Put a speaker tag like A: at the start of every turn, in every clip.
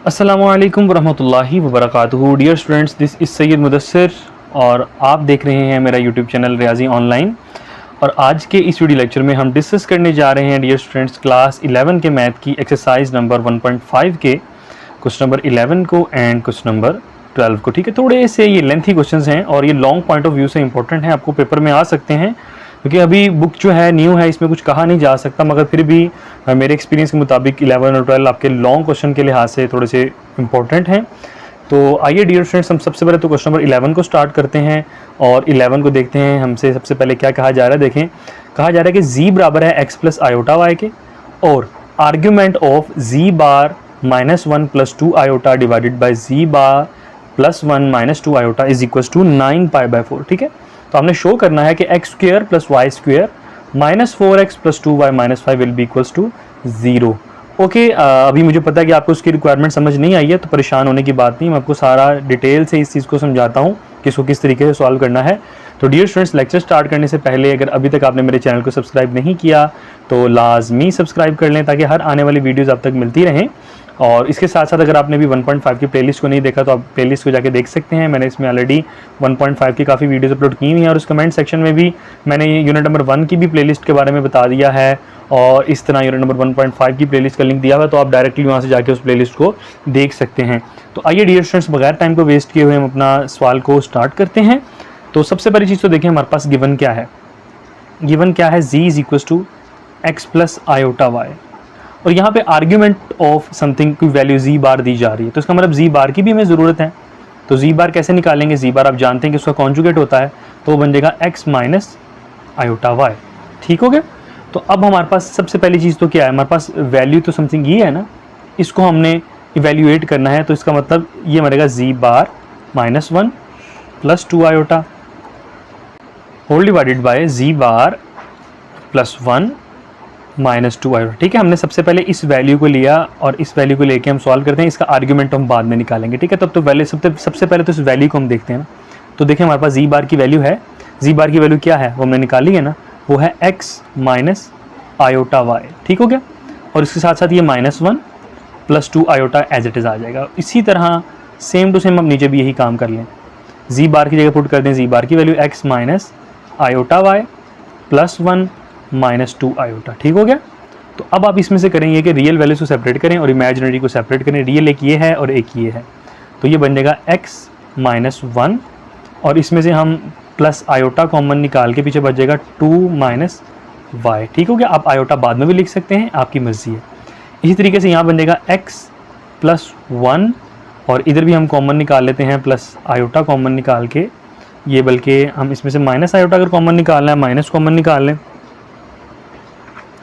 A: अस्सलामुअलैकुम वरहमतुल्लाहि वबरकातुहू। Dear students, this is Syed Mudassir और आप देख रहे हैं मेरा यूट्यूब चैनल रियाजी ऑनलाइन। और आज के इस वीडियो लेक्चर में हम डिस्कस करने जा रहे हैं डियर स्टूडेंट्स क्लास 11 के मैथ की एक्सरसाइज नंबर 1.5 के क्वेश्चन नंबर 11 को एंड क्वेश्चन नंबर 12 को। ठीक है, थोड़े से ये लेंथी क्वेश्चंस हैं और ये लॉन्ग पॉइंट ऑफ व्यू से इंपॉर्टेंट है, आपको पेपर में आ सकते हैं क्योंकि अभी बुक जो है न्यू है, इसमें कुछ कहा नहीं जा सकता, मगर फिर भी मेरे एक्सपीरियंस के मुताबिक 11 और 12 आपके लॉन्ग क्वेश्चन के लिहाज से थोड़े से इंपॉर्टेंट हैं। तो आइए डियर स्टूडेंट्स, हम सबसे पहले तो क्वेश्चन नंबर 11 को स्टार्ट करते हैं और 11 को देखते हैं। हमसे सबसे पहले क्या कहा जा रहा है, देखें। कहा जा रहा है कि z बराबर है x प्लस आयोटा वाई के और argument of z bar minus 1 plus 2 iota divided by z bar plus 1 minus 2 iota is equal to 9 pi by 4। ठीक है, तो हमने शो करना है कि x square plus y square minus 4x plus 2y minus 5 will be equals to 0। Okay, अभी मुझे पता है कि आपको उसकी रिक्वायरमेंट समझ नहीं आई है, तो परेशान होने की बात नहीं, मैं आपको सारा डिटेल से इस चीज़ को समझाता हूँ कि इसको किस तरीके से सॉल्व करना है। तो डियर स्टूडेंट्स, लेक्चर स्टार्ट करने से पहले अगर अभी तक आपने मेरे चैनल को सब्सक्राइब नहीं किया तो लाजमी सब्सक्राइब कर लें ताकि हर आने वाली वीडियोज़ आप तक मिलती रहें। और इसके साथ साथ अगर आपने भी 1.5 की प्लेलिस्ट को नहीं देखा तो आप प्लेलिस्ट को जाके देख सकते हैं। मैंने इसमें ऑलरेडी 1.5 की काफ़ी वीडियोस अपलोड की हुई हैं और उस कमेंट सेक्शन में भी मैंने यूनिट नंबर 1 की भी प्लेलिस्ट के बारे में बता दिया है और इस तरह यूनिट नंबर 1.5 की प्लेलिस्ट का लिंक दिया हुआ है, तो आप डायरेक्टली वहाँ से जाके उस प्लेलिस्ट को देख सकते हैं। तो आइए डियर स्टूडेंट्स, बगैर टाइम को वेस्ट किए हुए हम अपना सवाल को स्टार्ट करते हैं। तो सबसे पहली चीज़ तो देखें, हमारे पास गिवन क्या है। गिवन क्या है, z is equal to x plus iota y और यहाँ पे आर्ग्यूमेंट ऑफ समथिंग की वैल्यू z बार दी जा रही है, तो इसका मतलब z बार की भी हमें ज़रूरत है। तो z बार कैसे निकालेंगे, z बार आप जानते हैं कि उसका कॉन्जुगेट होता है, तो वो बन जाएगा x माइनस आयोटा वाई। ठीक हो गया। तो अब हमारे पास सबसे पहली चीज़ तो क्या है, हमारे पास वैल्यू तो समथिंग ये है ना, इसको हमने इवेल्यूएट करना है। तो इसका मतलब ये बनेगा z bar minus 1 plus 2 iota whole divided by z bar plus 1 minus 2 iota. ठीक है, हमने सबसे पहले इस वैल्यू को लिया और इस वैल्यू को लेके हम सॉल्व करते हैं, इसका आर्ग्यूमेंट हम बाद में निकालेंगे। ठीक है, तब तो वैल्यू सबसे पहले तो इस वैल्यू को हम देखते हैं ना। तो देखिए हमारे पास z बार की वैल्यू है, z बार की वैल्यू क्या है वो हमने निकाली है ना, वो है x माइनस आयोटा वाई। ठीक हो गया, और इसके साथ साथ ये minus 1 plus 2 iota as it is आ जाएगा। इसी तरह सेम टू सेम हम नीचे भी यही काम कर लें, z बार की जगह पुट कर दें z बार की value x minus iota y plus 1 minus 2 iota. ठीक हो गया। तो अब आप इसमें से करेंगे कि रियल वैल्यूज को सेपरेट करें और इमेजिनरी को सेपरेट करें। रियल एक ये है और एक ये है, तो ये बन जाएगा x माइनस 1 और इसमें से हम प्लस आयोटा कॉमन निकाल के पीछे बच जाएगा 2 माइनस वाई। ठीक हो गया। आप आयोटा बाद में भी लिख सकते हैं, आपकी मर्जी है। इसी तरीके से यहाँ बन जाएगा x प्लस 1 और इधर भी हम कॉमन निकाल लेते हैं, प्लस आयोटा कॉमन निकाल के ये, बल्कि हम इसमें से माइनस आयोटा अगर कॉमन निकालना है माइनस कॉमन निकाल लें,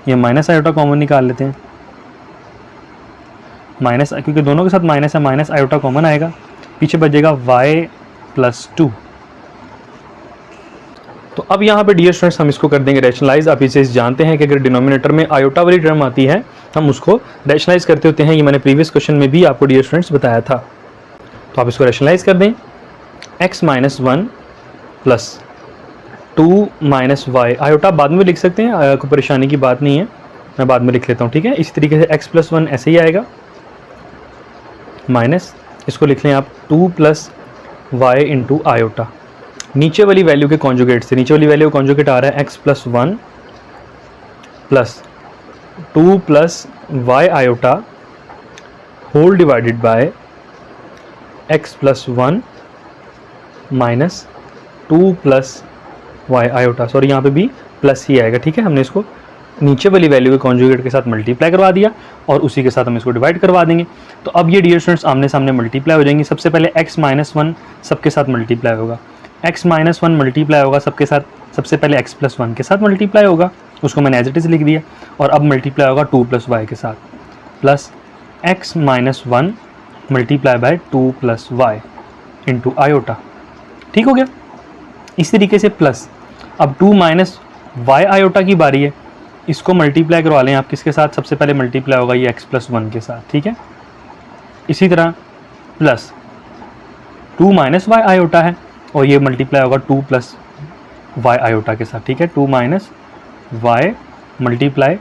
A: ये माइनस आयोटा कॉमन निकाल लेते हैं, माइनस, क्योंकि दोनों के साथ माइनस है, माइनस आयोटा कॉमन आएगा, पीछे बचेगा y प्लस 2। तो अब यहाँ पे डियर स्टूडेंट्स हम इसको कर देंगे रैशनलाइज। आप इसे जानते हैं कि अगर डिनोमिनेटर में आयोटा वाली टर्म आती है हम उसको रैशनलाइज करते होते हैं, ये मैंने प्रीवियस क्वेश्चन में भी आपको डियर स्टूडेंट्स बताया था। तो आप इसको रैशनलाइज कर दें, x minus 1 plus 2 minus y. Iota बाद में लिख सकते हैं, कोई परेशानी की बात नहीं है, मैं बाद में लिख लेता हूँ। ठीक है, इसी तरीके से x प्लस 1 ऐसे ही आएगा, माइनस इसको लिख लें आप 2 प्लस वाई इंटू आयोटा, नीचे वाली वैल्यू के कॉन्जुगेट से। नीचे वाली वैल्यू कॉन्जुगेट आ रहा है x plus 1 plus 2 plus y iota whole divided by x plus 1 minus 2 plus y iota. Sorry, यहाँ पे भी प्लस ही आएगा। ठीक है, हमने इसको नीचे वाली वैल्यू के कॉन्जुगेट के साथ मल्टीप्लाई करवा दिया और उसी के साथ हम इसको डिवाइड करवा देंगे। तो अब ये डियर स्टूडेंट्स आमने सामने मल्टीप्लाई हो जाएंगे। सबसे पहले x माइनस 1 सबके साथ मल्टीप्लाई होगा, x माइनस 1 मल्टीप्लाई होगा सबके साथ, सबसे पहले x प्लस 1 के साथ मल्टीप्लाई होगा, उसको मैंने एज इट इज़ लिख दिया, और अब मल्टीप्लाई होगा 2 प्लस वाई के साथ, plus x minus 1 multiply by 2 plus y into iota. ठीक हो गया। इस तरीके से प्लस अब 2 माइनस वाई आयोटा की बारी है, इसको मल्टीप्लाई करवा लें आप किसके साथ, सबसे पहले मल्टीप्लाई होगा ये x प्लस 1 के साथ। ठीक है, इसी तरह प्लस 2 माइनस वाई आयोटा है और ये मल्टीप्लाई होगा 2 प्लस वाई आयोटा के साथ। ठीक है, 2 minus Y multiply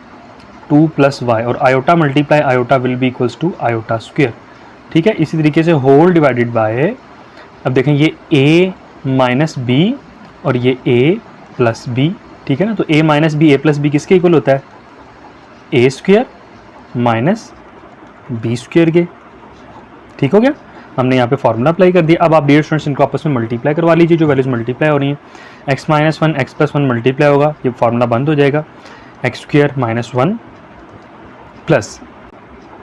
A: 2 plus Y और iota multiply iota will be equals to iota square. ठीक है। इसी तरीके से होल डिवाइडेड बाय, अब देखें ये a माइनस बी और ये a प्लस बी, ठीक है ना। तो a minus b a plus b किसके इक्वल होता है, a square minus b square के, ठीक हो गया। हमने यहाँ पे फॉर्मूला अप्लाई कर दिया। अब आप डियर स्टूडेंट्स इनको आपस में मल्टीप्लाई करवा लीजिए, जो वैल्यूज मल्टीप्लाई हो रही हैं। x minus one x plus one multiply होगा, ये फार्मूला बंद हो जाएगा, x square minus one plus,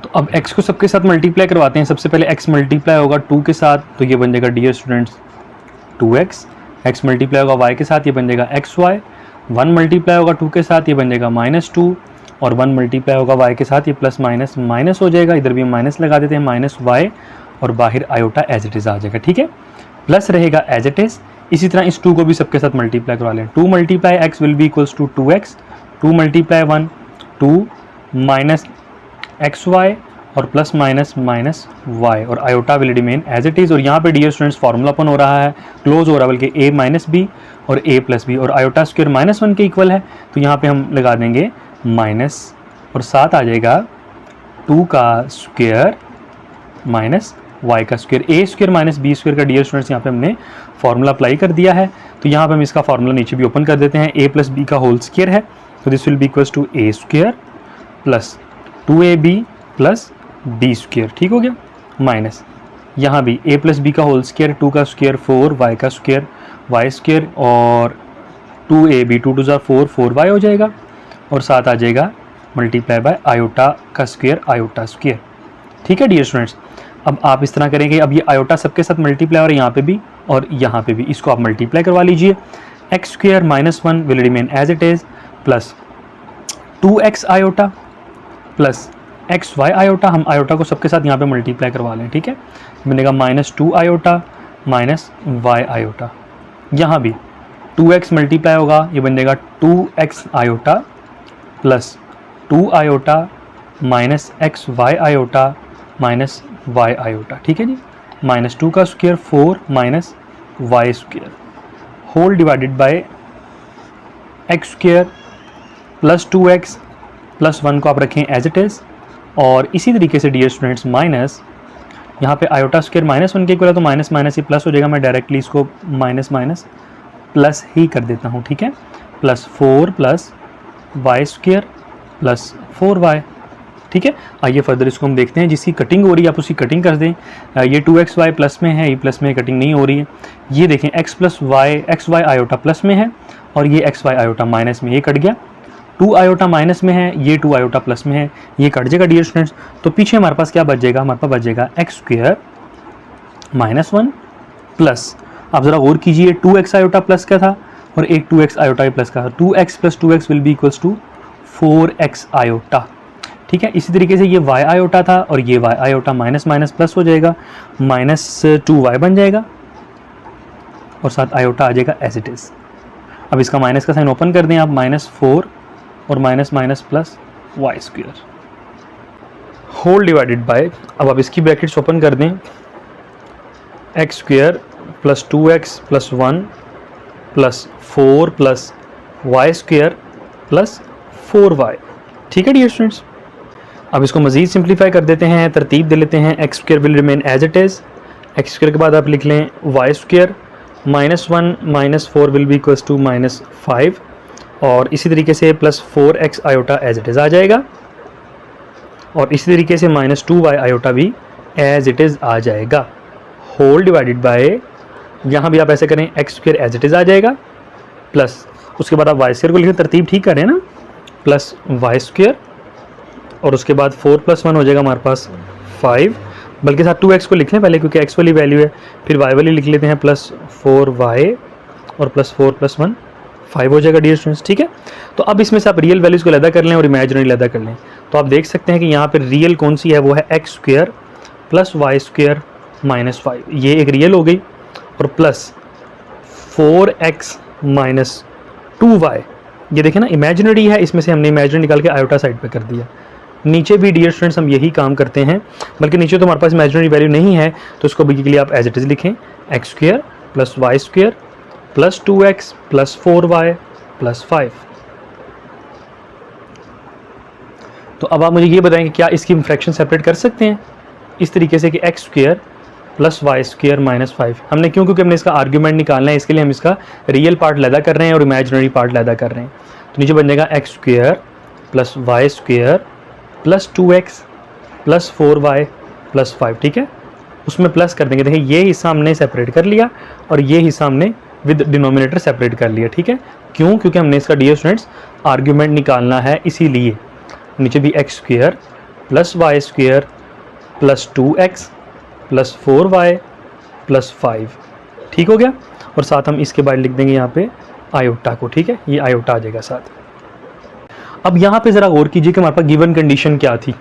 A: तो अब x को सबके साथ मल्टीप्लाई करवाते हैं। सबसे पहले x मल्टीप्लाई होगा 2 के साथ, तो ये बन जाएगा dear students 2x, x multiply होगा y के साथ, ये बन जाएगा xy, 1 मल्टीप्लाई होगा 2 के साथ, ये बन जाएगा -2, और 1 मल्टीप्लाई होगा y के साथ, ये प्लस माइनस माइनस हो जाएगा, इधर भी माइनस लगा देते हैं, माइनस y, और बाहर आयोटा एज इट इज़ आ जाएगा, ठीक है। प्लस रहेगा एज इट इज़। इसी तरह इस 2 को भी सबके साथ मल्टीप्लाई करवा लें। 2 multiply x will be equals to 2x, 2 multiply 1 2 minus xy और प्लस माइनस माइनस y, और iota will remain as it is. और यहाँ पे डियर स्टूडेंट्स फार्मूला ओपन हो रहा है, क्लोज हो रहा है, बल्कि a माइनस बी और a प्लस बी, और आयोटा स्क्वायर -1 के इक्वल है, तो यहाँ पे हम लगा देंगे माइनस, और साथ आ जाएगा 2 का स्क्वायर माइनस y का square, a square minus b square का डियर स्टूडेंट्स यहाँ पे हमने फार्मूला अप्लाई कर दिया है। तो यहाँ पे हम इसका फार्मूला नीचे भी ओपन कर देते हैं, a प्लस बी का होल स्क्वायर है, तो this will be equals to a square plus 2ab plus b square, ठीक हो गया, माइनस यहाँ भी a प्लस बी का होल स्क्वायर, 2 का स्क्वायर 4, y का स्क्वायर y स्क्वायर, और 2ab 2 2 4 4y हो जाएगा, और साथ आ जाएगा मल्टीप्लाई बाय आयोटा का स्क्वायर आयोटा स्क्वायर, ठीक है डियर स्टूडेंट्स। अब आप इस तरह करेंगे, अब ये आयोटा सबके साथ मल्टीप्लाई और यहाँ पे भी और यहाँ पे भी, इसको आप मल्टीप्लाई करवा लीजिए। X square minus 1 will remain as it is, plus 2x iota plus xy iota, हम आयोटा को सबके साथ यहाँ पे मल्टीप्लाई करवा लें, ठीक है। बनेगा -2 आयोटा माइनस y आयोटा, यहाँ भी 2x मल्टीप्लाई होगा, ये बन जाएगा 2x iota plus 2 iota minus xy iota minus y iota, ठीक है जी। -2 का square 4 minus y square whole divided by x square plus 2x plus 1 को आप रखें एज इट इज़, और इसी तरीके से डियर स्टूडेंट्स माइनस यहाँ पे आयोटा स्क्वायर -1 के इक्वल है, तो माइनस माइनस ही प्लस हो जाएगा, मैं डायरेक्टली इसको माइनस माइनस प्लस ही कर देता हूँ, ठीक है। Plus 4 plus y square plus 4y, ठीक है। आइए फर्दर इसको हम देखते हैं, जिसकी कटिंग हो रही है आप उसकी कटिंग कर दें। ये 2xy प्लस में है, ये प्लस में कटिंग नहीं हो रही है। ये देखें x plus y xy iota plus में है, और ये xy आयोटा माइनस में, ये कट गया। 2 आयोटा माइनस में है, ये 2 आयोटा प्लस में है, ये कट जाएगा डियर स्टूडेंट्स। तो पीछे हमारे पास क्या बच जाएगा, हमारे पास बच जाएगा एक्स स्क्वायर -1 प्लस, आप ज़रा गौर कीजिए 2x आयोटा प्लस का था और एक 2x आयोटा प्लस का था, 2x plus 2x will be equals to 4x iota, ठीक है। इसी तरीके से ये y आयोटा था और ये y iota minus minus plus हो जाएगा, -2y बन जाएगा, और साथ आयोटा आ जाएगा एज इट इज़। अब इसका माइनस का साइन ओपन कर दें आप, -4 और minus minus plus y square whole divided by, अब आप इसकी ब्रैकेट्स ओपन कर दें, x square plus 2x plus 1 plus 4 plus y square plus 4y, ठीक है डियर स्टूडेंट्स। अब इसको मज़ीद सिंप्लीफाई कर देते हैं, तरतीब दे लेते हैं। X square will remain as it is, X square के बाद आप लिख लें y square -1 -4 will be equals to -5, और इसी तरीके से plus 4x iota as it is आ जाएगा, और इसी तरीके से -2y आयोटा भी एज इट इज़ आ जाएगा, होल डिवाइडेड बाय, यहाँ भी आप ऐसे करें X square as it is आ जाएगा, प्लस उसके बाद आप वाई स्क्वायर को लिखें, तरतीब ठीक करें ना, प्लस वाई स्क्वायर, और उसके बाद 4 + 1 हो जाएगा हमारे पास 5, बल्कि साथ 2x को लिख लें पहले, क्योंकि x वाली वैल्यू है, फिर y वाली लिख लेते हैं, प्लस 4y और प्लस 4 + 1 5 हो जाएगा डियर स्टूडेंट्स, ठीक है। तो अब इसमें से आप रियल वैल्यूज़ को अलग कर लें और इमेजिनरी अलग कर लें, तो आप देख सकते हैं कि यहाँ पर रियल कौन सी है, वो है x square plus Y square -5, ये एक रियल हो गई, और प्लस 4x माइनस 2y, ये देखें ना इमेजिनरी है, इसमें से हमने इमेजिनरी निकाल के आयोटा साइड पे कर दिया। नीचे भी डियर स्टूडेंट्स हम यही काम करते हैं, बल्कि नीचे तो हमारे पास इमेजिनरी वैल्यू नहीं है, तो इसको भी के लिए आप एज इट इज़ लिखें, x square plus Y square plus 2x plus 4y plus 5। तो अब आप मुझे ये बताएं कि क्या इसकी फ्रैक्शन सेपरेट कर सकते हैं? इस तरीके से कि x square plus Y square minus 5। हमने क्यों, क्योंकि हमने इसका आर्ग्यूमेंट निकालना है, इसके लिए हम इसका रियल पार्ट लैदा कर रहे हैं और इमेजिनरी पार्ट लैदा कर रहे हैं। तो नीचे बन जाएगा x square plus Y square plus 2x plus 4y plus 5। ठीक है, उसमें प्लस कर देंगे। देखिए ये हिस्सा हमने सेपरेट कर लिया और ये हिस्सा हमने विद डिनोमिनेटर सेपरेट कर लिया। ठीक है, क्यों, क्योंकि हमने इसका डियर स्टूडेंट्स आर्ग्यूमेंट निकालना है, इसीलिए। नीचे भी x square plus Y square plus 2x plus 4y plus 5। ठीक हो गया, और साथ हम इसके बाद लिख देंगे यहाँ पे आयोटा को। ठीक है, ये आयोटा आ जाएगा साथ। अब यहाँ पे ज़रा गौर कीजिए कि हमारे पास गिवन कंडीशन क्या थी।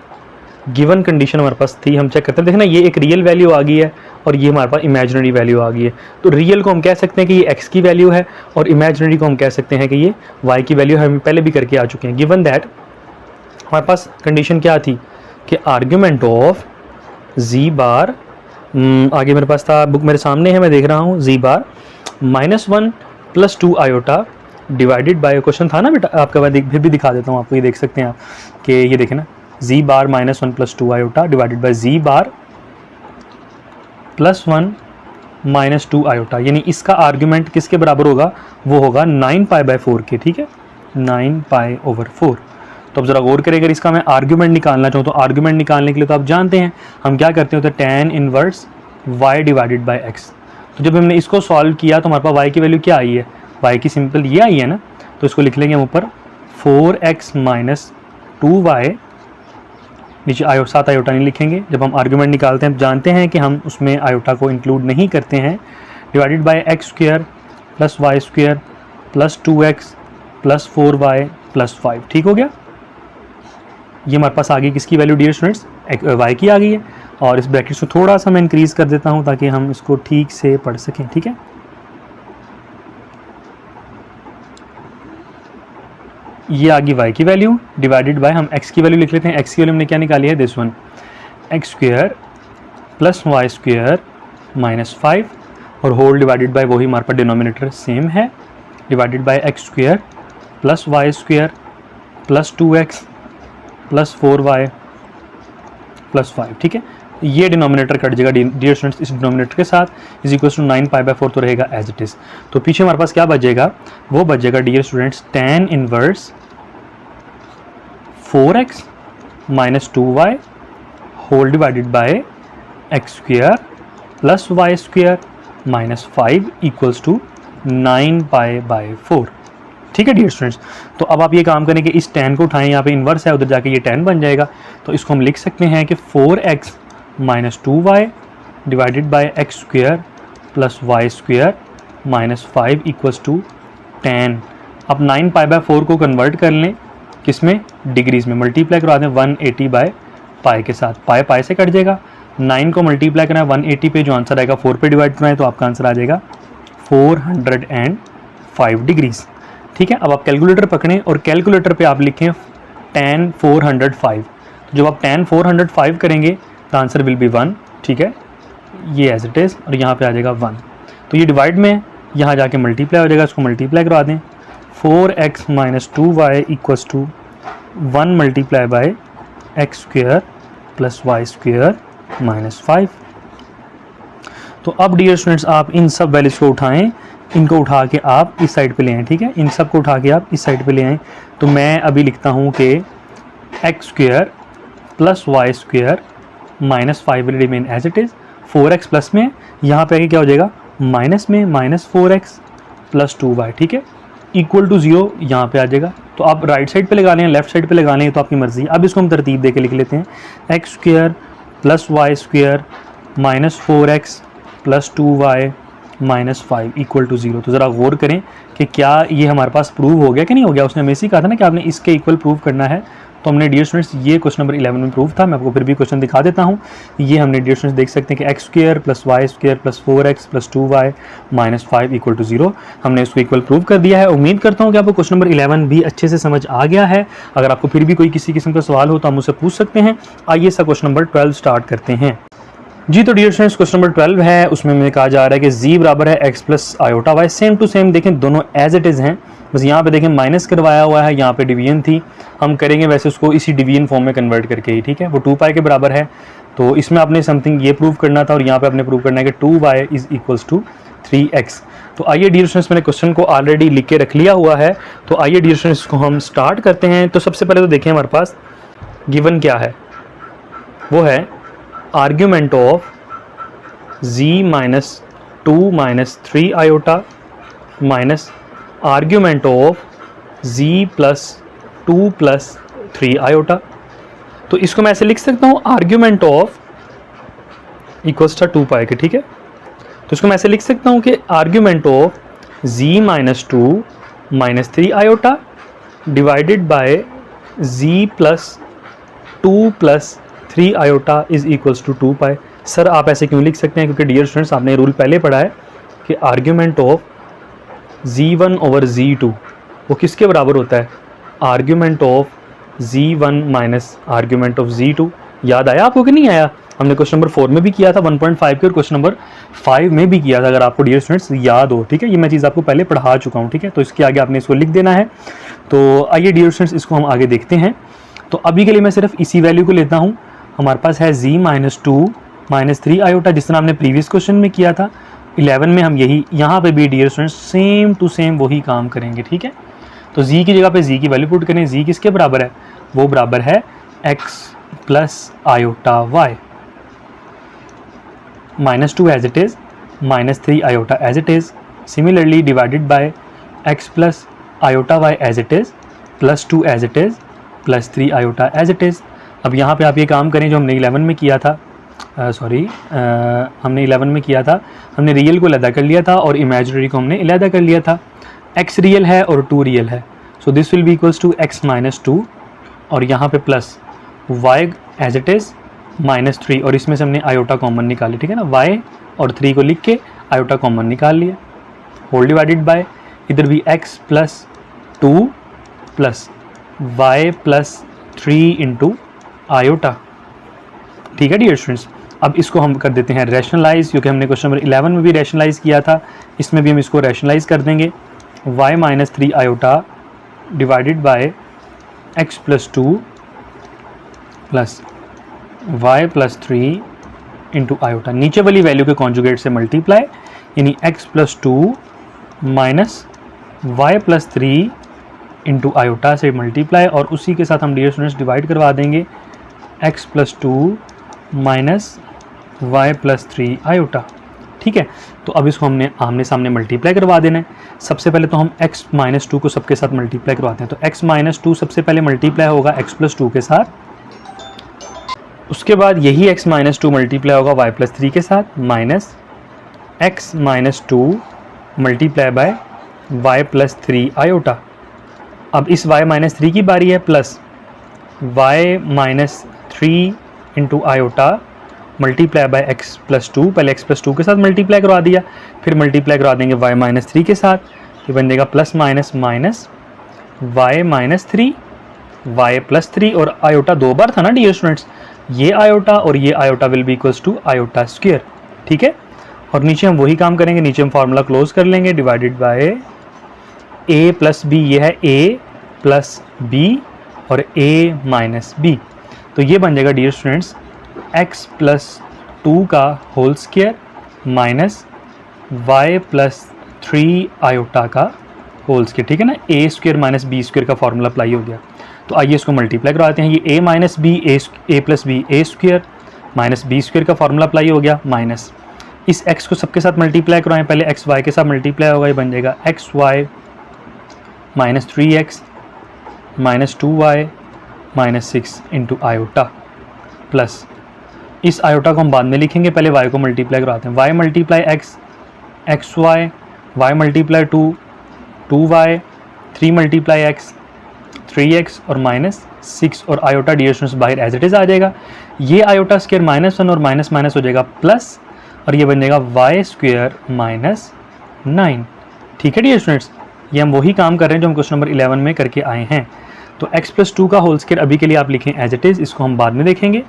A: गिवन कंडीशन हमारे पास थी, हम चेक करते हैं। देखना ये एक रियल वैल्यू आ गई है और ये हमारे पास इमेजिनरी वैल्यू आ गई है। तो रियल को हम कह सकते हैं कि ये x की वैल्यू है और इमेजिनरी को हम कह सकते हैं कि ये y की वैल्यू है। हम पहले भी करके आ चुके हैं। गिवन दैट हमारे पास कंडीशन क्या थी कि आर्ग्यूमेंट ऑफ z बार, आगे मेरे पास था, बुक मेरे सामने है, मैं देख रहा हूँ, z बार -1 + 2 आयोटा डिवाइडेड बाय, क्वेश्चन था ना बेटा आपका, मैं फिर भी दिखा देता हूँ आपको। ये देख सकते हैं आप कि ये देखें ना, z bar -1 + 2 iota divided by z bar +1 - 2 iota, यानी इसका आर्ग्यूमेंट किसके बराबर होगा, वो होगा 9π/4 के। ठीक है, 9π/4। तो अब ज़रा गौर करें, अगर इसका मैं आर्ग्यूमेंट निकालना चाहूँ तो आर्ग्यूमेंट निकालने के लिए तो आप जानते हैं हम क्या करते होते हैं, tan inverse y divided by x। तो जब हमने इसको सॉल्व किया तो हमारे पास y की वैल्यू क्या आई है, y की सिंपल ये आई है ना, तो इसको लिख लेंगे हम ऊपर 4x - 2y, नीचे साथ आयोटा नहीं लिखेंगे। जब हम आर्ग्यूमेंट निकालते हैं हम जानते हैं कि हम उसमें आयोटा को इंक्लूड नहीं करते हैं, divided by x square plus Y square plus 2x plus 4y plus 5। ठीक हो गया, ये हमारे पास आ गई किसकी वैल्यू डियर स्टूडेंट्स, y की आ गई है। और इस ब्रैकेट को थोड़ा सा मैं इंक्रीज कर देता हूँ ताकि हम इसको ठीक से पढ़ सकें। ठीक है, ये आ गई y की वैल्यू डिवाइडेड बाय, हम x की वैल्यू लिख लेते हैं। x की वैल्यू हमने क्या निकाली है, this one, x square plus Y square minus 5 और होल डिवाइडेड बाय, वही हमारे पास डिनोमिनेटर सेम है, divided by x square plus Y square plus 2x plus 4y plus 5। ठीक है, ये डिनोमिनेटर कट जाएगा डियर स्टूडेंट्स इस डिनोमिनेटर के साथ, इज इक्वल टू 9π/4 तो रहेगा एज इट इज़। तो पीछे हमारे पास क्या बचेगा, वो बचेगा dear students tan inverse 4x - 2y whole divided by x square plus Y square minus 5 equals to 9π/4। ठीक है डियर स्टूडेंट्स, तो अब आप ये काम करें कि इस tan को उठाएं, यहाँ पे इन्वर्स है, उधर जाके ये tan बन जाएगा। तो इसको हम लिख सकते हैं कि 4x - 2y divided by x square plus Y square minus 5 equals to tan। अब 9π/4 को कन्वर्ट कर लें किसमें, डिग्रीज में, मल्टीप्लाई करवा दें 180/π के साथ, पाई से कट जाएगा। 9 को मल्टीप्लाई करना है 180 पे, जो आंसर आएगा 4 पे डिवाइड करना है, तो आपका आंसर आ जाएगा 405 डिग्रीज। ठीक है, अब आप कैलकुलेटर पकड़ें और कैलकुलेटर पे आप लिखें tan 405। तो जब आप tan 405 करेंगे तो आंसर विल बी 1। ठीक है, ये एज इट इज़, और यहाँ पे आ जाएगा 1। तो ये डिवाइड में यहाँ जाके मल्टीप्लाई हो जाएगा, इसको मल्टीप्लाई करवा दें, 4x - 2y equals to 1 multiply by x square plus Y square minus 5। तो अब डियर स्टूडेंट्स आप इन सब वैल्यूज़ को उठाएं, इनको उठा के आप इस साइड पे ले आएँ। ठीक है, इन सब को उठा के आप इस साइड पे ले आएँ। तो मैं अभी लिखता हूँ कि x square plus Y square minus 5 will remain as it is, 4x plus में, यहाँ पे आगे क्या हो जाएगा माइनस में -4x प्लस 2y। ठीक है, इक्वल टू 0 यहाँ पे आ जाएगा। तो आप राइट साइड पे लगा लें, लेफ्ट साइड पे लगा लें, तो आपकी मर्जी। अब इसको हम तरतीब दे के लिख लेते हैं, x square plus Y square -4x plus 2y minus 5 equal to 0। तो ज़रा गौर करें कि क्या ये हमारे पास प्रूव हो गया कि नहीं हो गया। उसने हमें इसी कहा था ना कि आपने इसके इक्वल प्रूव करना है। तो हमने डियर स्टूडेंट्स ये क्वेश्चन नंबर 11 में प्रूव था। मैं आपको फिर भी क्वेश्चन दिखा देता हूँ। ये हमने डियर स्टूडेंट्स देख सकते हैं कि x square plus Y square plus 4x plus 2y minus 5 equal to 0, हमने इसको इक्वल प्रूव कर दिया है। उम्मीद करता हूँ कि आपको क्वेश्चन नंबर 11 भी अच्छे से समझ आ गया है। अगर आपको फिर भी कोई किसी किस्म का सवाल हो तो आप मुझसे पूछ सकते हैं। आइए सा क्वेश्चन नंबर 12 स्टार्ट करते हैं जी। तो डियर स्टूडेंट्स क्वेश्चन नंबर 12 है, उसमें हमें कहा जा रहा है कि z बराबर है x plus iota y. Same to same देखें, दोनों एज इट इज़ हैं, बस यहाँ पे देखें माइनस करवाया हुआ है, यहाँ पे डिवीजन थी। हम करेंगे वैसे उसको इसी डिवीजन फॉर्म में कन्वर्ट करके ही। ठीक है, वो 2π के बराबर है। तो इसमें आपने समथिंग ये प्रूव करना था और यहाँ पे आपने प्रूव करना है कि 2y is equals to 3x। तो आइए डियर स्टूडेंट्स, मैंने क्वेश्चन को ऑलरेडी लिख के रख लिया हुआ है, तो आइए डियर स्टूडेंट्स इसको हम स्टार्ट करते हैं। तो सबसे पहले तो देखें हमारे पास गिवन क्या है, वो है argument of z minus 2 minus 3 iota minus argument of z plus 2 plus 3 iota. तो इसको मैं ऐसे लिख सकता हूँ आर्ग्यूमेंट ऑफ इक्वल्स टू 2 पाई के, ठीक है। तो इसको मैं ऐसे लिख सकता हूँ कि argument of z minus 2 minus 3 iota divided by z plus 2 plus 3 iota is equals to 2 pi. Sir आप ऐसे क्यों लिख सकते हैं, क्योंकि डियर स्टूडेंट्स आपने रूल पहले पढ़ा है कि argument of z1 over z2 वो किसके बराबर होता है, argument of z1 minus argument of z2। याद आया आपको कि नहीं आया? हमने क्वेश्चन नंबर 4 में भी किया था 1.5 के, और क्वेश्चन नंबर 5 में भी किया था, अगर आपको डियर स्टूडेंट्स याद हो, ठीक है। ये मैं चीज़ आपको पहले पढ़ा चुका हूँ, ठीक है। तो इसके आगे आपने इसको लिख देना है। तो आइए डियर स्टूडेंट्स इसको हम आगे देखते हैं। तो अभी के लिए मैं सिर्फ इसी वैल्यू को लेता हूँ। हमारे पास है z माइनस 2 माइनस 3 आयोटा, जिस तरह हमने प्रीवियस क्वेश्चन में किया था 11 में, हम यही यहाँ पे भी dear students same to same वही काम करेंगे, ठीक है। तो z की जगह पे z की वैल्यू पुट करें। z किसके बराबर है, वो बराबर है x plus iota y minus 2 as it is minus 3 iota as it is, similarly divided by x plus iota y as it is plus 2 as it is plus 3 iota as it is. अब यहाँ पे आप ये काम करें जो हमने 11 में किया था, हमने 11 में किया था, हमने रियल को अलहदा कर लिया था और इमेजिनरी को हमने अलहदा कर लिया था। x रियल है और 2 रियल है, so this will be equals to x minus 2 और यहाँ पे plus y as it is minus 3, और इसमें से हमने आयोटा कॉमन निकाली, ठीक है ना। y और 3 को लिख के आयोटा कॉमन निकाल लिया, होल डिवाइडेड बाय इधर भी x plus 2 plus y plus 3 into iota, ठीक है डियर स्टूडेंट्स। अब इसको हम कर देते हैं रैशनलाइज, क्योंकि हमने क्वेश्चन नंबर 11 में भी रैशनलाइज किया था, इसमें भी हम इसको रैशनलाइज कर देंगे। y minus 3 iota divided by x plus 2 plus y plus 3 into iota, नीचे वाली वैल्यू के कॉन्जुगेट से मल्टीप्लाई, यानी x plus 2 minus y plus 3 into iota से मल्टीप्लाई, और उसी के साथ हम डियर स्टूडेंट्स डिवाइड करवा देंगे x plus 2 minus y plus 3 iota, ठीक है। तो अब इसको हमने आमने सामने मल्टीप्लाई करवा देना है। सबसे पहले तो हम x माइनस 2 को सबके साथ मल्टीप्लाई करवाते हैं। तो x माइनस 2 सबसे पहले मल्टीप्लाई होगा x प्लस 2 के साथ, उसके बाद यही x माइनस 2 मल्टीप्लाई होगा y प्लस 3 के साथ, minus x minus 2 multiply by y plus 3 iota. अब इस y माइनस 3 की बारी है, plus y minus 3 into iota multiply by x plus 2, पहले x प्लस 2 के साथ मल्टीप्लाई करवा दिया, फिर मल्टीप्लाई करवा देंगे y माइनस 3 के साथ, ये बन जाएगा plus minus minus y minus 3 y plus 3, और आयोटा 2 बार था ना डियर स्टूडेंट्स, ये आयोटा और ये iota will be equals to iota square, ठीक है। और नीचे हम वही काम करेंगे, नीचे हम फार्मूला क्लोज कर लेंगे, divided by a plus b, ये है a प्लस बी और a माइनस बी। तो ये बन जाएगा डियर स्टूडेंट्स x प्लस 2 का whole square minus y plus 3 iota का होल स्क्वायर, ठीक है ना। a square minus b square का फॉर्मूला अप्लाई हो गया। तो आइए इसको मल्टीप्लाई करवाते हैं, ये a minus b, a plus b a square minus b square का फॉर्मूला अप्लाई हो गया, माइनस इस x को सबके साथ मल्टीप्लाई करवाएं, पहले x y के साथ मल्टीप्लाई होगा, ये बन जाएगा x y minus 3x minus 2y minus 6 into iota, plus इस आयोटा को हम बाद में लिखेंगे, पहले y को मल्टीप्लाई करवाते हैं, y multiply x, x y, y multiply 2, 2y, 3 multiply x, 3x और माइनस 6, और आयोटा डियर स्टूडेंट्स बाहर एज इट इज़ आ जाएगा। ये आयोटा स्क्वायर माइनस 1 और माइनस माइनस हो जाएगा प्लस, और ये बन जाएगा y स्क्वायर माइनस 9, ठीक है डियर स्टूडेंट्स। ये हम वही काम कर रहे हैं जो हम क्वेश्चन नंबर 11 में करके आए हैं। तो x प्लस 2 का होल स्क्वायर अभी के लिए आप लिखें एज इट इज़, इसको हम बाद में देखेंगे।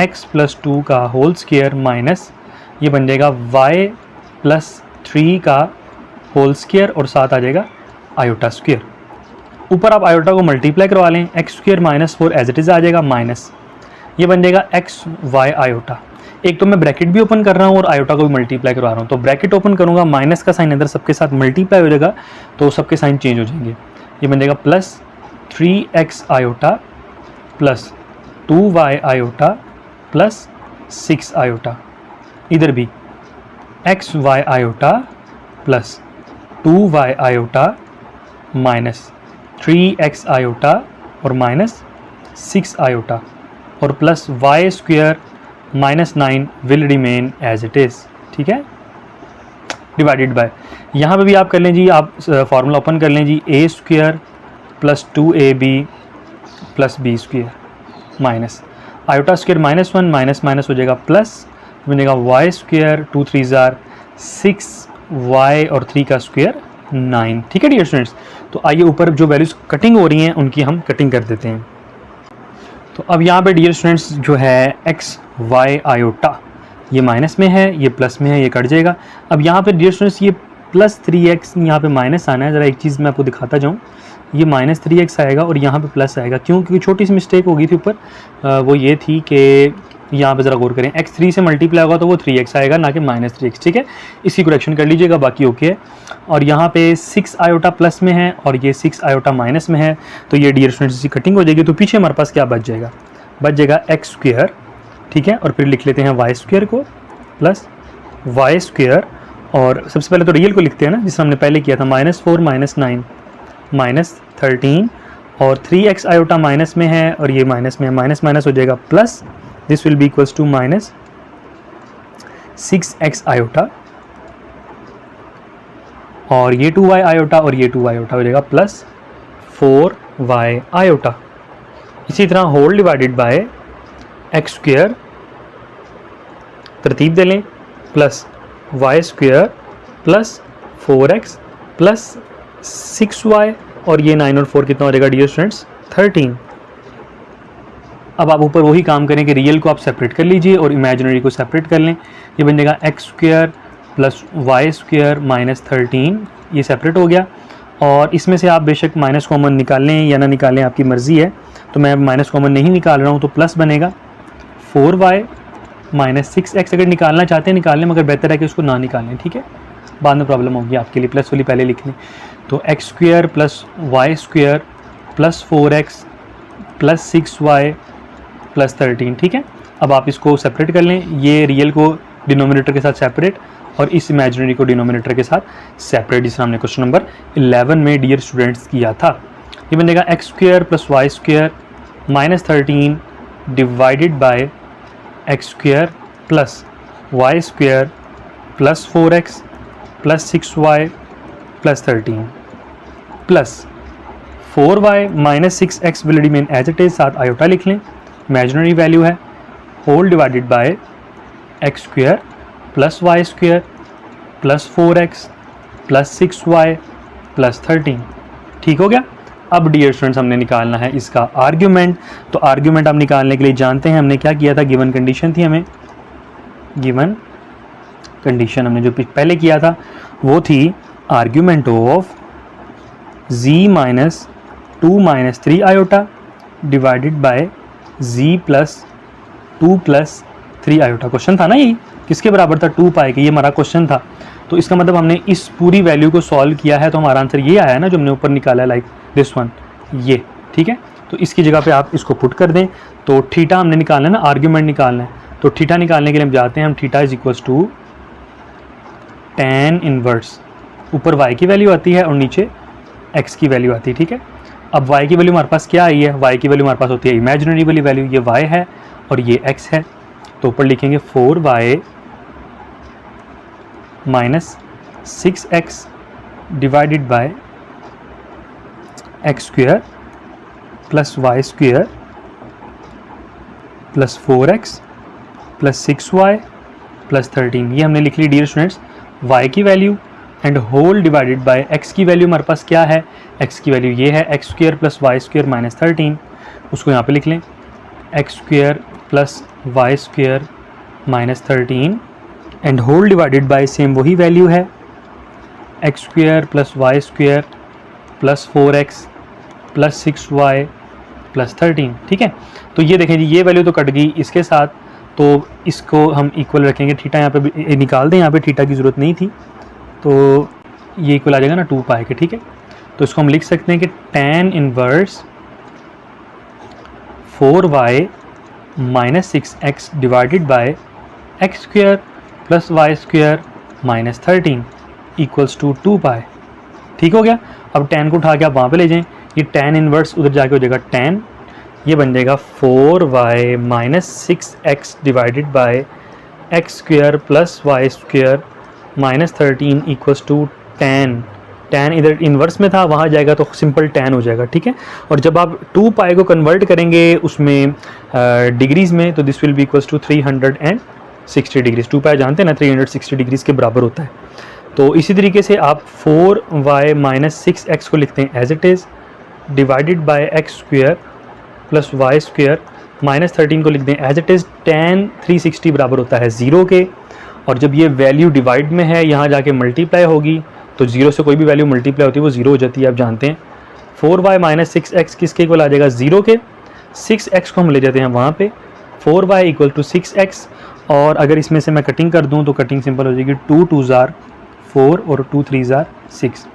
A: x प्लस 2 का होल स्क्वायर माइनस ये बन जाएगा y प्लस 3 का होल स्क्वायर और साथ आ जाएगा आयोटा स्क्वायर। ऊपर आप आयोटा को मल्टीप्लाई करवा लें, X square minus 4 as it is आ जाएगा, माइनस ये बन जाएगा एक्स वाई आयोटा। एक तो मैं ब्रैकेट भी ओपन कर रहा हूँ और आयोटा को भी मल्टीप्लाई करवा रहा हूँ। तो ब्रैकेट ओपन करूँगा, माइनस का साइन अंदर सबके साथ मल्टीप्लाई हो जाएगा, तो सबके साइन चेंज हो जाएंगे। ये बन जाएगा plus 3x iota plus 2y iota plus 6 iota. इधर भी x y iota plus 2y iota minus 3x iota और माइनस 6 आयोटा और plus y square minus 9 will remain as it is. ठीक है, डिवाइडेड बाय, यहाँ पे भी आप कर लें जी, आप फार्मूला ओपन कर लें जी, A square plus 2ab plus B square minus iota square minus 1 minus minus हो जाएगा प्लस बनेगा वाई स्क्वेयर 2 3 जार 6y और 3 का स्क्वेयर 9। ठीक है डियर स्टूडेंट्स, तो आइए ऊपर जो वैल्यूज कटिंग हो रही हैं उनकी हम कटिंग कर देते हैं। तो अब यहाँ पे डियर स्टूडेंट्स जो है एक्स वाई आयोटा ये माइनस में है, ये प्लस में है, ये कट जाएगा। अब यहाँ पे डियर स्टूडेंट्स ये प्लस 3x यहाँ पे माइनस आना है। ज़रा एक चीज़ मैं आपको दिखाता जाऊँ, ये माइनस 3x आएगा और यहाँ पे प्लस आएगा। क्यों? क्योंकि छोटी सी मिस्टेक हो गई थी ऊपर, वो ये थी कि यहाँ पे ज़रा गौर करें, x 3 से मल्टीप्लाई होगा तो वो 3x आएगा ना कि माइनस 3x। ठीक है, इसकी करेक्शन कर लीजिएगा, बाकी ओके है। और यहाँ पे 6 आयोटा प्लस में है और ये 6 आयोटा माइनस में है, तो ये डियर स्टूडेंट्स इसकी कटिंग हो जाएगी। तो पीछे हमारे पास क्या बच जाएगा? बच जाएगा एक्स स्क्वेयर। ठीक है, और फिर लिख लेते हैं वाई स्क्वेयर को प्लस वाई स्क्वेयर, और सबसे पहले तो रियल को लिखते हैं ना, जिसे हमने पहले किया था, -4 -9 -13 और 3x आयोटा माइनस में है और ये माइनस में है, माइनस माइनस हो जाएगा plus, this will be equals to minus 6x iota और ये 2y आयोटा और ये 2y आयोटा हो जाएगा प्लस 4y आयोटा। इसी तरह whole divided by x square, तरतीब दे लें, plus y square plus 4x plus 6y और ये 9 और 4 कितना हो जाएगा डियर स्टूडेंट्स? 13। अब आप ऊपर वही काम करें कि रियल को आप सेपरेट कर लीजिए और इमेजिनरी को सेपरेट कर लें। ये बन जाएगा x square plus y square minus 13, ये सेपरेट हो गया। और इसमें से आप बेशक माइनस कॉमन निकाल लें या ना निकालें, आपकी मर्ज़ी है। तो मैं माइनस कॉमन नहीं निकाल रहा हूँ, तो प्लस बनेगा 4y माइनस 6x। अगर निकालना चाहते हैं निकाल लें, मगर बेहतर है कि उसको ना निकालें। ठीक है, बाद में प्रॉब्लम होगी आपके लिए, प्लस वाली पहले लिख लें। तो x square plus y square plus 4x plus 6y plus 13। ठीक है, अब आप इसको सेपरेट कर लें, ये रियल को डिनोमिनेटर के साथ सेपरेट और इस इमेजिनरी को डिनोमिनेटर के साथ सेपरेट, जिससे हमने क्वेश्चन नंबर 11 में डियर स्टूडेंट्स किया था। ये बनेगा x square plus y square minus 13 divided by x square plus y square plus 4x plus 6y plus 13 plus 4y minus 6x will remain as it is, साथ iota लिख लें, imaginary value है, whole divided by x square plus y square plus 4x plus 6y plus 13। ठीक हो गया। अब dear students हमने निकालना है इसका आर्ग्यूमेंट। तो आर्ग्यूमेंट आप निकालने के लिए जानते हैं हमने क्या किया था, गिवन कंडीशन थी, हमें गिवन कंडीशन हमने जो पहले किया था वो थी argument of z minus 2 minus 3 iota divided by z plus 2 plus 3 iota. Question था ना, ये किसके बराबर था? 2 पाई के, ये हमारा क्वेश्चन था। तो इसका मतलब हमने इस पूरी वैल्यू को सॉल्व किया है, तो हमारा आंसर ये आया ना जो हमने ऊपर निकाला है, लाइक दिस वन, ये। ठीक है, तो इसकी जगह पे आप इसको पुट कर दें। तो थीटा हमने निकालना है ना, आर्ग्यूमेंट निकालना है, तो थीटा निकालने के लिए हम जाते हैं, हम theta is equals to tan inverse, ऊपर y की वैल्यू आती है और नीचे x की वैल्यू आती है। ठीक है, अब y की वैल्यू हमारे पास क्या आई है? y की वैल्यू हमारे पास होती है इमेजिनरी वाली वैल्यू, ये y है और ये x है। तो ऊपर लिखेंगे 4y minus 6x divided by x square plus y square plus 4x plus 6y plus 13। ये हमने लिख ली डियर स्टूडेंट्स y की value, and whole divided by x की वैल्यू हमारे पास क्या है? x की वैल्यू ये है x square plus y square minus 13, उसको यहाँ पे लिख लें, x square plus y square minus 13 and whole divided by same वही वैल्यू है x square plus y square plus 4x plus 6y plus 13। ठीक है, तो ये देखें जी, ये वैल्यू तो कट गई इसके साथ, तो इसको हम इक्वल रखेंगे। थीटा यहाँ पे निकाल दें, यहाँ पे थीटा की ज़रूरत नहीं थी, तो ये इक्वल आ जाएगा ना 2 पाई के। ठीक है, तो इसको हम लिख सकते हैं कि tan inverse 4y minus 6x divided by x square plus Y square minus 13 equals to 2 pi. ठीक हो गया। अब tan को उठा के आप वहाँ पे ले जाएं, ये tan इनवर्स उधर जाके हो जाएगा tan, ये बन जाएगा 4y minus 6x divided by x square plus Y square minus 13 equals to tan। tan इधर इन्वर्स में था, वहाँ जाएगा तो सिंपल tan हो जाएगा। ठीक है, और जब आप 2 पाई को कन्वर्ट करेंगे उसमें डिग्रीज़ में, तो this will be equals to 360 degrees. 2 pi जानते हैं ना 360 डिग्रीज़ के बराबर होता है। तो इसी तरीके से आप 4y माइनस 6x को लिखते हैं as it is, divided by x square plus Y square minus 13 को लिख दें एज इट इज़। tan 360 बराबर होता है 0 के, और जब ये वैल्यू डिवाइड में है यहाँ जाके मल्टीप्लाई होगी, तो 0 से कोई भी वैल्यू मल्टीप्लाई होती है वो 0 हो जाती है, आप जानते हैं। 4y माइनस 6x किसके इक्वल आ जाएगा 0 के, 6x को हम ले जाते हैं वहाँ पे, 4y इक्वल टू 6x, और अगर इसमें से मैं कटिंग कर दूँ तो कटिंग सिंपल हो जाएगी, 2 2s are 4 और 2 3s are 6,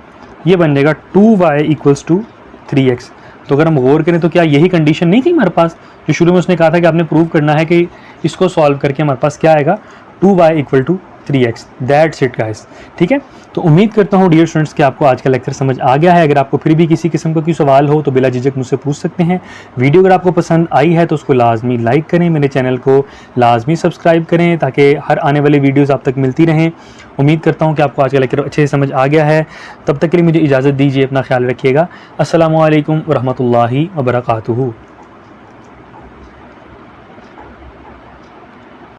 A: ये बन जाएगा 2y इक्वल्स टू 3x। तो अगर हम गौर करें तो क्या यही कंडीशन नहीं थी हमारे पास, जो शुरू में उसने कहा था कि आपने प्रूव करना है कि इसको सॉल्व करके हमारे पास क्या आएगा 2y equal to 3x। That's it guys. ठीक है, तो उम्मीद करता हूँ डियर स्टूडेंट्स कि आपको आज का लेक्चर समझ आ गया है। अगर आपको फिर भी किसी किस्म का कोई सवाल हो तो बिला झिझक मुझसे पूछ सकते हैं। वीडियो अगर आपको पसंद आई है तो उसको लाजमी लाइक करें, मेरे चैनल को लाजमी सब्सक्राइब करें ताकि हर आने वाली वीडियोज़ आप तक मिलती रहें। उम्मीद करता हूँ कि आपको आज का लेक्चर अच्छे से समझ आ गया है। तब तक के लिए मुझे इजाज़त दीजिए, अपना ख्याल रखिएगा। अस्सलामु अलैकुम व रहमतुल्लाहि व बरकातुहू।